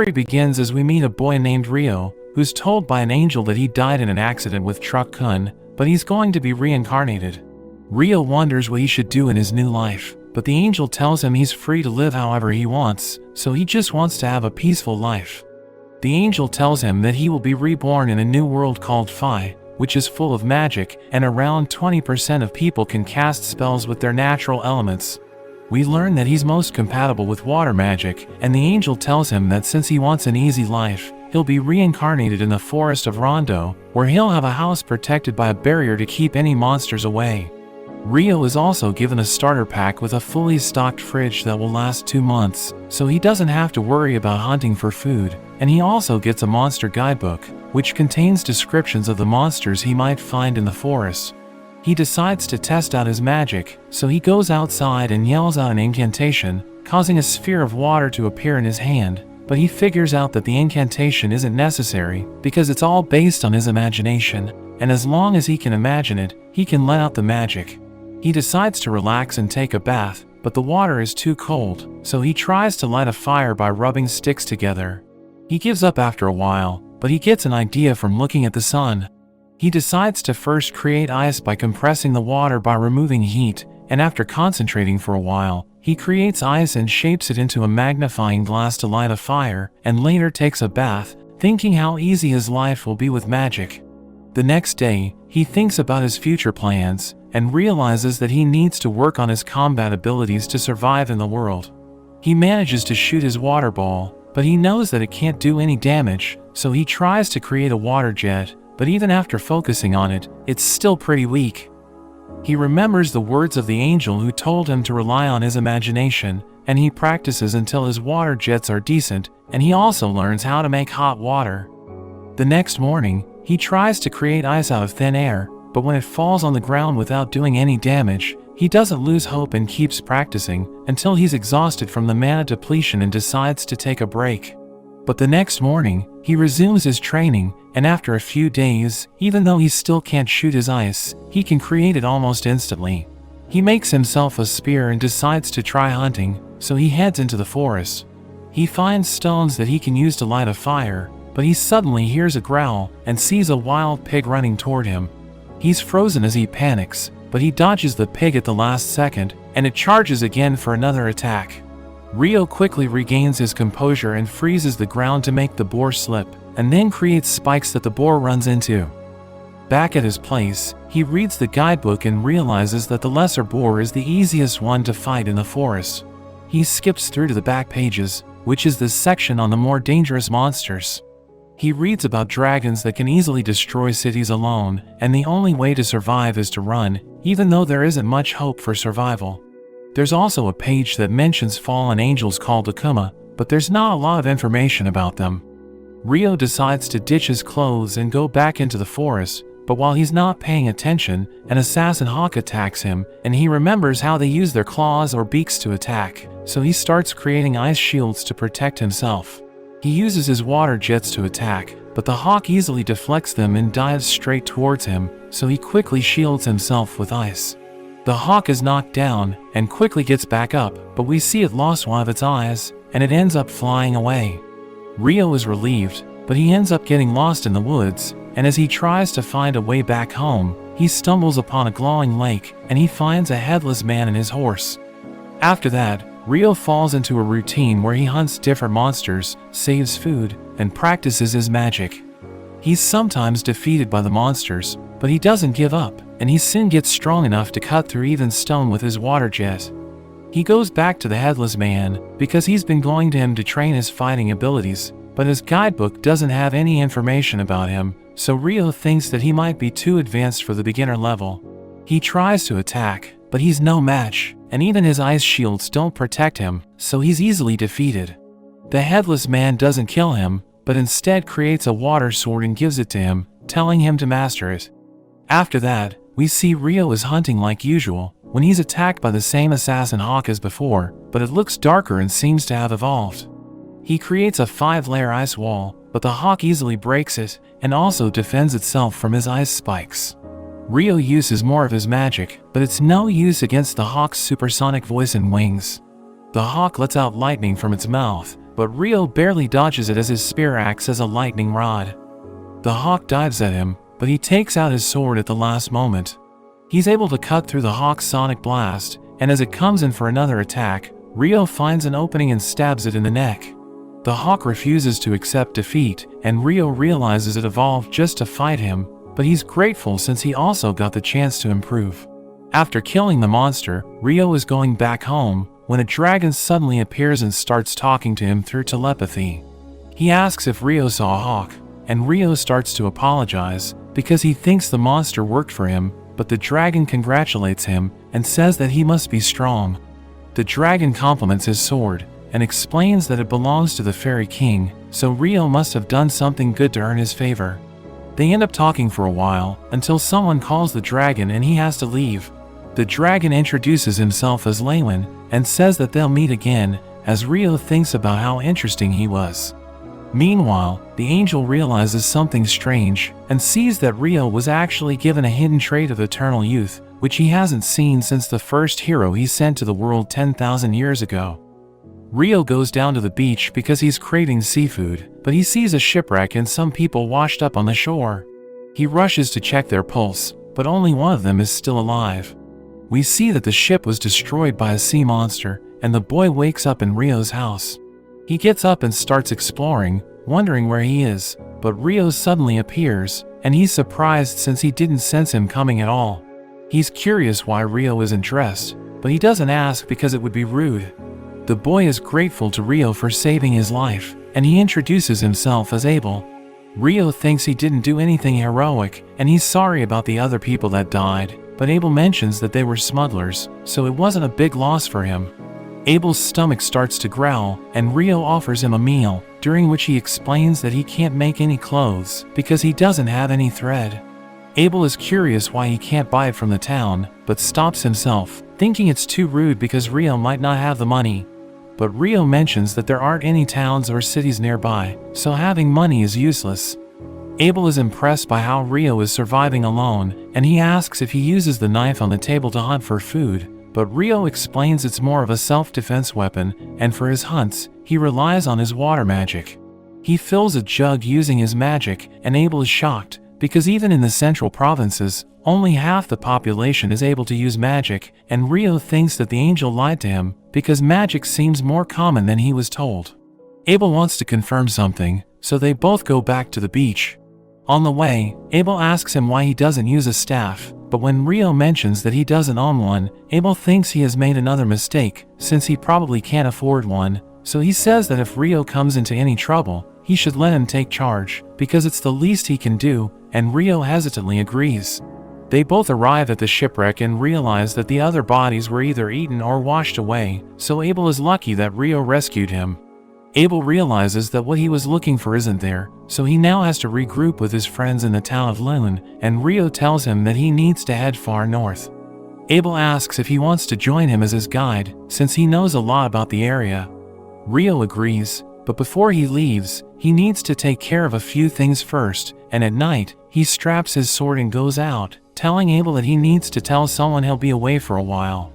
story begins as we meet a boy named Rio, who's told by an angel that he died in an accident with Truck Kun, but he's going to be reincarnated. Rio wonders what he should do in his new life, but the angel tells him he's free to live however he wants, so he just wants to have a peaceful life. The angel tells him that he will be reborn in a new world called Phi, which is full of magic, and around 20% of people can cast spells with their natural elements. We learn that he's most compatible with water magic, and the angel tells him that since he wants an easy life, he'll be reincarnated in the forest of Rondo, where he'll have a house protected by a barrier to keep any monsters away. Rio is also given a starter pack with a fully stocked fridge that will last 2 months, so he doesn't have to worry about hunting for food, and he also gets a monster guidebook, which contains descriptions of the monsters he might find in the forest. He decides to test out his magic, so he goes outside and yells out an incantation, causing a sphere of water to appear in his hand, but he figures out that the incantation isn't necessary because it's all based on his imagination, and as long as he can imagine it, he can let out the magic. He decides to relax and take a bath, but the water is too cold, so he tries to light a fire by rubbing sticks together. He gives up after a while, but he gets an idea from looking at the sun. He decides to first create ice by compressing the water by removing heat, and after concentrating for a while, he creates ice and shapes it into a magnifying glass to light a fire, and later takes a bath, thinking how easy his life will be with magic. The next day, he thinks about his future plans, and realizes that he needs to work on his combat abilities to survive in the world. He manages to shoot his water ball, but he knows that it can't do any damage, so he tries to create a water jet, but even after focusing on it, it's still pretty weak. He remembers the words of the angel who told him to rely on his imagination, and he practices until his water jets are decent, and he also learns how to make hot water. The next morning, he tries to create ice out of thin air, but when it falls on the ground without doing any damage, he doesn't lose hope and keeps practicing until he's exhausted from the mana depletion and decides to take a break. But the next morning, he resumes his training, and after a few days, even though he still can't shoot his ice, he can create it almost instantly. He makes himself a spear and decides to try hunting, so he heads into the forest. He finds stones that he can use to light a fire, but he suddenly hears a growl and sees a wild pig running toward him. He's frozen as he panics, but he dodges the pig at the last second, and it charges again for another attack. Rio quickly regains his composure and freezes the ground to make the boar slip, and then creates spikes that the boar runs into. Back at his place, he reads the guidebook and realizes that the lesser boar is the easiest one to fight in the forest. He skips through to the back pages, which is the section on the more dangerous monsters. He reads about dragons that can easily destroy cities alone, and the only way to survive is to run, even though there isn't much hope for survival. There's also a page that mentions fallen angels called Akuma, but there's not a lot of information about them. Rio decides to ditch his clothes and go back into the forest, but while he's not paying attention, an assassin hawk attacks him, and he remembers how they use their claws or beaks to attack, so he starts creating ice shields to protect himself. He uses his water jets to attack, but the hawk easily deflects them and dives straight towards him, so he quickly shields himself with ice. The hawk is knocked down and quickly gets back up, but we see it lost one of its eyes, and it ends up flying away. Rio is relieved, but he ends up getting lost in the woods, and as he tries to find a way back home, he stumbles upon a glowing lake, and he finds a headless man and his horse. After that, Rio falls into a routine where he hunts different monsters, saves food, and practices his magic. He's sometimes defeated by the monsters, but he doesn't give up, and he soon gets strong enough to cut through even stone with his water jet. He goes back to the headless man because he's been going to him to train his fighting abilities, but his guidebook doesn't have any information about him, so Rio thinks that he might be too advanced for the beginner level. He tries to attack, but he's no match, and even his ice shields don't protect him, so he's easily defeated. The headless man doesn't kill him, but instead creates a water sword and gives it to him, telling him to master it. After that, we see Rio is hunting like usual, when he's attacked by the same assassin hawk as before, but it looks darker and seems to have evolved. He creates a 5-layer ice wall, but the hawk easily breaks it, and also defends itself from his ice spikes. Rio uses more of his magic, but it's no use against the hawk's supersonic voice and wings. The hawk lets out lightning from its mouth, but Rio barely dodges it as his spear acts as a lightning rod. The hawk dives at him, but he takes out his sword at the last moment. He's able to cut through the hawk's sonic blast, and as it comes in for another attack, Rio finds an opening and stabs it in the neck. The hawk refuses to accept defeat, and Rio realizes it evolved just to fight him, but he's grateful since he also got the chance to improve. After killing the monster, Rio is going back home when a dragon suddenly appears and starts talking to him through telepathy. He asks if Rio saw a hawk, and Rio starts to apologize because he thinks the monster worked for him, but the dragon congratulates him and says that he must be strong. The dragon compliments his sword and explains that it belongs to the Fairy King, so Rio must have done something good to earn his favor. They end up talking for a while until someone calls the dragon and he has to leave. The dragon introduces himself as Lewin and says that they'll meet again, as Rio thinks about how interesting he was. Meanwhile, the angel realizes something strange and sees that Rio was actually given a hidden trait of eternal youth, which he hasn't seen since the first hero he sent to the world 10,000 years ago. Rio goes down to the beach because he's craving seafood, but he sees a shipwreck and some people washed up on the shore. He rushes to check their pulse, but only one of them is still alive. We see that the ship was destroyed by a sea monster, and the boy wakes up in Rio's house. He gets up and starts exploring, wondering where he is, but Rio suddenly appears, and he's surprised since he didn't sense him coming at all. He's curious why Rio isn't dressed, but he doesn't ask because it would be rude. The boy is grateful to Rio for saving his life, and he introduces himself as Abel. Rio thinks he didn't do anything heroic, and he's sorry about the other people that died, but Abel mentions that they were smugglers, so it wasn't a big loss for him. Abel's stomach starts to growl, and Rio offers him a meal, during which he explains that he can't make any clothes because he doesn't have any thread. Abel is curious why he can't buy it from the town, but stops himself, thinking it's too rude because Rio might not have the money. But Rio mentions that there aren't any towns or cities nearby, so having money is useless. Abel is impressed by how Rio is surviving alone, and he asks if he uses the knife on the table to hunt for food, but Rio explains it's more of a self-defense weapon, and for his hunts, he relies on his water magic. He fills a jug using his magic, and Abel is shocked, because even in the central provinces, only half the population is able to use magic, and Rio thinks that the angel lied to him, because magic seems more common than he was told. Abel wants to confirm something, so they both go back to the beach. On the way, Abel asks him why he doesn't use a staff, but when Rio mentions that he doesn't own one, Abel thinks he has made another mistake, since he probably can't afford one, so he says that if Rio comes into any trouble, he should let him take charge, because it's the least he can do, and Rio hesitantly agrees. They both arrive at the shipwreck and realize that the other bodies were either eaten or washed away, so Abel is lucky that Rio rescued him. Abel realizes that what he was looking for isn't there, so he now has to regroup with his friends in the town of Lune, and Rio tells him that he needs to head far north. Abel asks if he wants to join him as his guide, since he knows a lot about the area. Rio agrees, but before he leaves, he needs to take care of a few things first, and at night, he straps his sword and goes out, telling Abel that he needs to tell someone he'll be away for a while.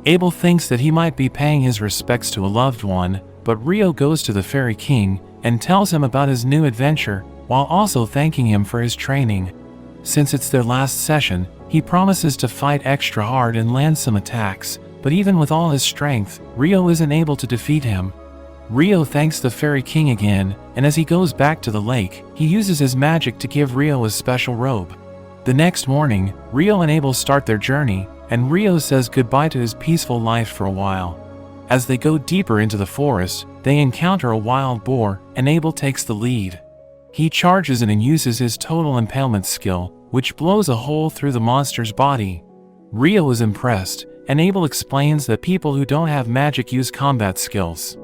Abel thinks that he might be paying his respects to a loved one, but Rio goes to the Fairy King and tells him about his new adventure, while also thanking him for his training. Since it's their last session, he promises to fight extra hard and land some attacks, but even with all his strength, Rio isn't able to defeat him. Rio thanks the Fairy King again, and as he goes back to the lake, he uses his magic to give Rio a special robe. The next morning, Rio and Abel start their journey, and Rio says goodbye to his peaceful life for a while. As they go deeper into the forest, they encounter a wild boar, and Abel takes the lead. He charges it and uses his total impalement skill, which blows a hole through the monster's body. Rio is impressed, and Abel explains that people who don't have magic use combat skills.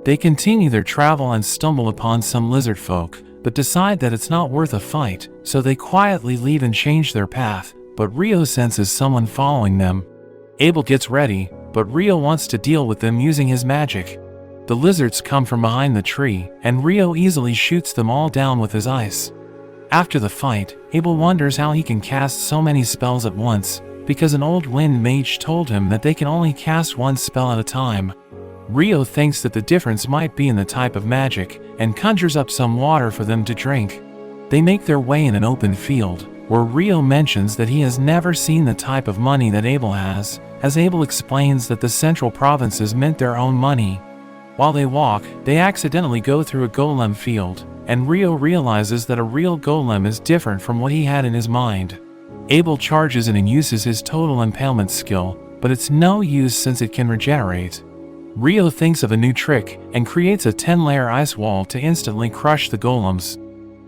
They continue their travel and stumble upon some lizard folk, but decide that it's not worth a fight, so they quietly leave and change their path, but Rio senses someone following them. Abel gets ready, but Rio wants to deal with them using his magic. The lizards come from behind the tree, and Rio easily shoots them all down with his ice. After the fight, Abel wonders how he can cast so many spells at once, because an old wind mage told him that they can only cast one spell at a time. Rio thinks that the difference might be in the type of magic and conjures up some water for them to drink. They make their way in an open field, where Rio mentions that he has never seen the type of money that Abel has, as Abel explains that the central provinces mint their own money. While they walk, they accidentally go through a golem field, and Rio realizes that a real golem is different from what he had in his mind. Abel charges in and uses his total impalement skill, but it's no use since it can regenerate. Rio thinks of a new trick and creates a 10-layer ice wall to instantly crush the golems.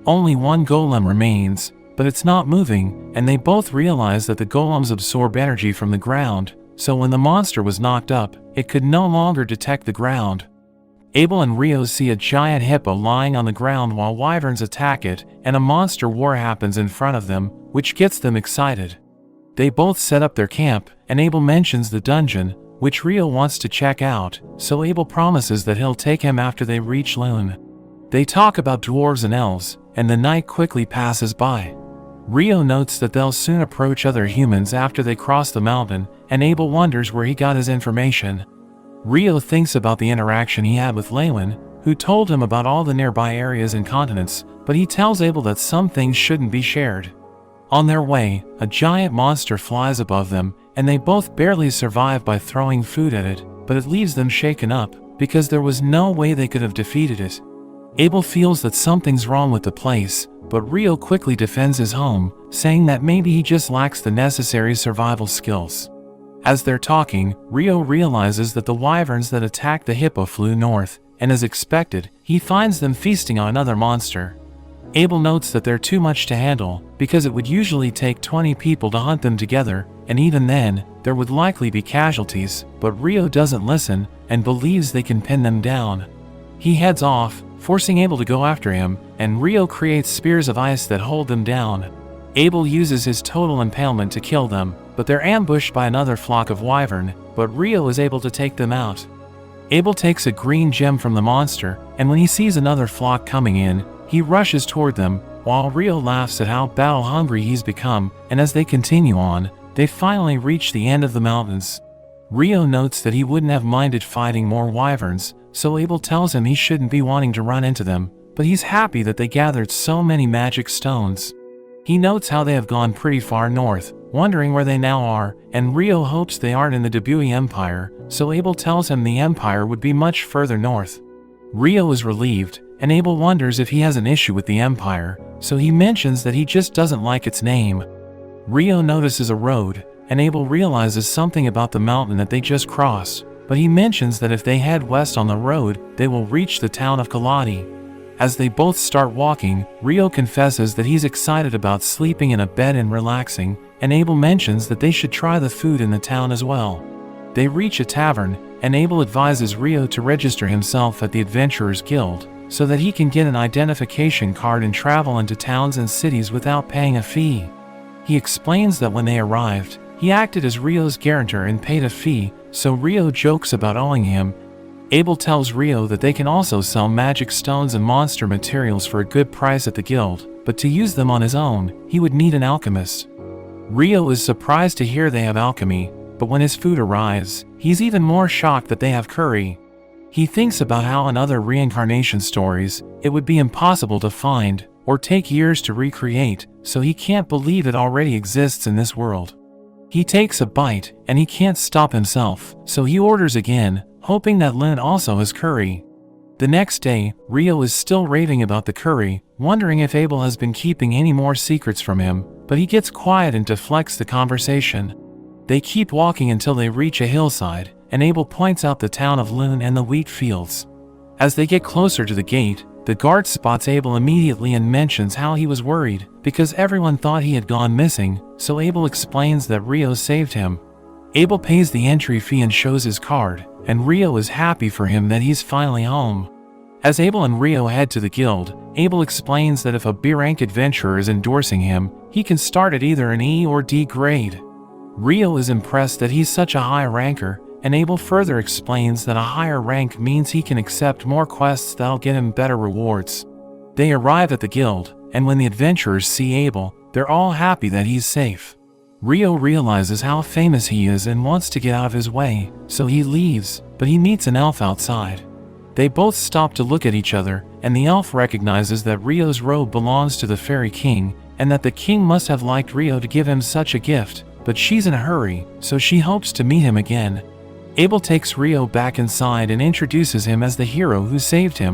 Only one golem remains, but it's not moving, and they both realize that the golems absorb energy from the ground, so when the monster was knocked up, it could no longer detect the ground. Abel and Rio see a giant hippo lying on the ground while wyverns attack it, and a monster war happens in front of them, which gets them excited. They both set up their camp, and Abel mentions the dungeon, which Rio wants to check out, so Abel promises that he'll take him after they reach Lune. They talk about dwarves and elves, and the night quickly passes by. Rio notes that they'll soon approach other humans after they cross the mountain, and Abel wonders where he got his information. Rio thinks about the interaction he had with Lewin, who told him about all the nearby areas and continents, but he tells Abel that some things shouldn't be shared. On their way, a giant monster flies above them, and they both barely survive by throwing food at it, but it leaves them shaken up, because there was no way they could have defeated it. Abel feels that something's wrong with the place, but Rio quickly defends his home, saying that maybe he just lacks the necessary survival skills. As they're talking, Rio realizes that the wyverns that attacked the hippo flew north, and as expected, he finds them feasting on another monster. Abel notes that they're too much to handle, because it would usually take 20 people to hunt them together, and even then, there would likely be casualties, but Rio doesn't listen, and believes they can pin them down. He heads off, forcing Abel to go after him, and Rio creates spears of ice that hold them down. Abel uses his total impalement to kill them, but they're ambushed by another flock of wyvern, but Rio is able to take them out. Abel takes a green gem from the monster, and when he sees another flock coming in, he rushes toward them, while Rio laughs at how battle-hungry he's become, and as they continue on, they finally reach the end of the mountains. Rio notes that he wouldn't have minded fighting more wyverns, so Abel tells him he shouldn't be wanting to run into them, but he's happy that they gathered so many magic stones. He notes how they have gone pretty far north, wondering where they now are, and Rio hopes they aren't in the Debui Empire, so Abel tells him the Empire would be much further north. Rio is relieved, and Abel wonders if he has an issue with the Empire, so he mentions that he just doesn't like its name. Rio notices a road, and Abel realizes something about the mountain that they just crossed, but he mentions that if they head west on the road, they will reach the town of Kaladi. As they both start walking, Rio confesses that he's excited about sleeping in a bed and relaxing, and Abel mentions that they should try the food in the town as well. They reach a tavern, and Abel advises Rio to register himself at the Adventurers Guild, so that he can get an identification card and travel into towns and cities without paying a fee. He explains that when they arrived, he acted as Rio's guarantor and paid a fee, so Rio jokes about owing him. Abel tells Rio that they can also sell magic stones and monster materials for a good price at the guild, but to use them on his own, he would need an alchemist. Rio is surprised to hear they have alchemy, but when his food arrives, he's even more shocked that they have curry. He thinks about how in other reincarnation stories, it would be impossible to find, or take years to recreate, so he can't believe it already exists in this world. He takes a bite, and he can't stop himself, so he orders again, hoping that Lynn also has curry. The next day, Rio is still raving about the curry, wondering if Abel has been keeping any more secrets from him, but he gets quiet and deflects the conversation. They keep walking until they reach a hillside, and Abel points out the town of Lune and the wheat fields. As they get closer to the gate, the guard spots Abel immediately and mentions how he was worried, because everyone thought he had gone missing, so Abel explains that Rio saved him. Abel pays the entry fee and shows his card, and Rio is happy for him that he's finally home. As Abel and Rio head to the guild, Abel explains that if a B-rank adventurer is endorsing him, he can start at either an E or D grade. Rio is impressed that he's such a high ranker, and Abel further explains that a higher rank means he can accept more quests that'll get him better rewards. They arrive at the guild, and when the adventurers see Abel, they're all happy that he's safe. Rio realizes how famous he is and wants to get out of his way, so he leaves, but he meets an elf outside. They both stop to look at each other, and the elf recognizes that Rio's robe belongs to the fairy king, and that the king must have liked Rio to give him such a gift, but she's in a hurry, so she hopes to meet him again. Abel takes Rio back inside and introduces him as the hero who saved him.